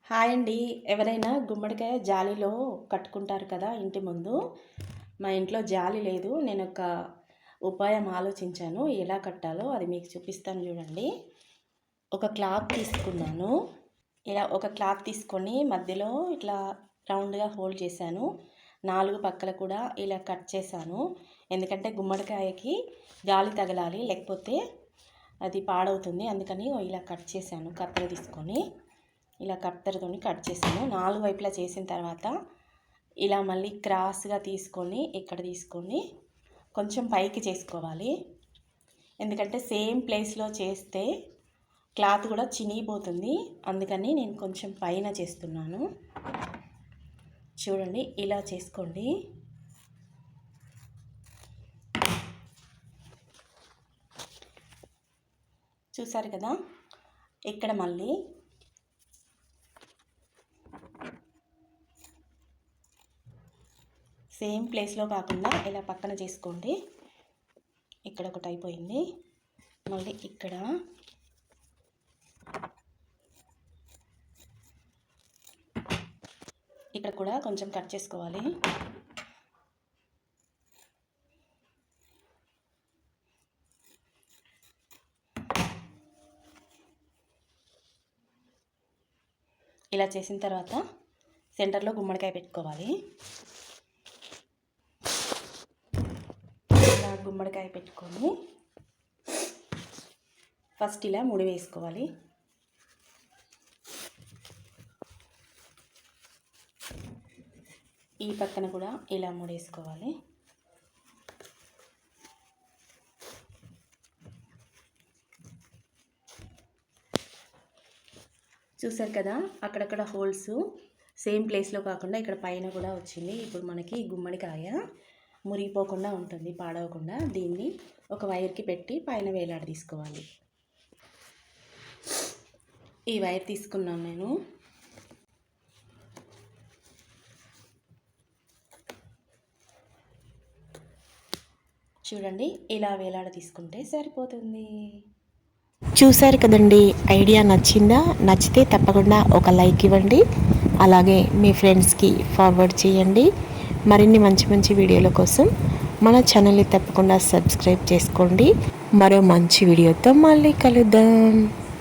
Hi అండి. ఎవరైనా గుమ్మడికాయ జాలీలో కట్టుకుంటారు కదా ఇంటి ముందు. మా ఇంట్లో జాలి లేదు. నేను ఒక ఉపాయం ఆలోచించాను. ఎలా కట్టాలో అది మీకు చూపిస్తాను చూడండి. ఒక క్లాత్ తీసుకున్నాను. ఇలా ఒక క్లాత్ తీసుకొని మధ్యలో ఇట్లా రౌండ్గా హోల్డ్ చేశాను. 4 పక్కల కూడా ఇలా కట్ చేశాను. ఎందుకంటే గుమ్మడికాయకి గాలి తగలాలి, లేకపోతే అది పాడవుతుంది. అందుకని ఇలా కట్ చేశాను కత్తెర తీసుకొని. ఇలా కత్తెరతో కట్ చేసాను. 4 వైపులా చేసిన తర్వాత ఇలా మళ్ళీ క్రాస్గా తీసుకొని ఇక్కడ తీసుకొని కొంచెం పైకి చేసుకోవాలి. ఎందుకంటే సేమ్ ప్లేస్లో చేస్తే క్లాత్ కూడా చినిగిపోతుంది. అందుకని నేను కొంచెం పైన చేస్తున్నాను. చూడండి, ఇలా చేసుకోండి. చూసారు కదా, ఇక్కడ మళ్ళీ సేమ్ ప్లేస్లో కాకుండా ఇలా పక్కన చేసుకోండి. ఇక్కడ ఒకటి అయిపోయింది. మళ్ళీ ఇక్కడ కూడా కొంచెం కట్ చేసుకోవాలి. ఇలా చేసిన తర్వాత సెంటర్లో గుమ్మడికాయ పెట్టుకోవాలి. ఇలా గుమ్మడికాయ పెట్టుకొని ఫస్ట్ ఇలా ముడి వేసుకోవాలి. ఈ పక్కన కూడా ఇలా ముడేసుకోవాలి. చూసారు కదా, అక్కడక్కడ హోల్స్ సేమ్ ప్లేస్లో కాకుండా ఇక్కడ పైన కూడా వచ్చింది. ఇప్పుడు మనకి గుమ్మడికాయ మురిగిపోకుండా ఉంటుంది, పాడవకుండా. దీన్ని ఒక వైర్కి పెట్టి పైన వేలాడ తీసుకోవాలి. ఈ వైర్ తీసుకున్నాను నేను. చూడండి, ఇలా వేలాడ తీసుకుంటే సరిపోతుంది. చూసారు కదండి, ఐడియా నచ్చిందా? నచ్చితే తప్పకుండా ఒక లైక్ ఇవ్వండి. అలాగే మీ ఫ్రెండ్స్కి ఫార్వర్డ్ చేయండి. మరిన్ని మంచి మంచి వీడియోల కోసం మన ఛానల్ని తప్పకుండా సబ్స్క్రైబ్ చేసుకోండి. మరో మంచి వీడియోతో మళ్ళీ కలుద్దాం.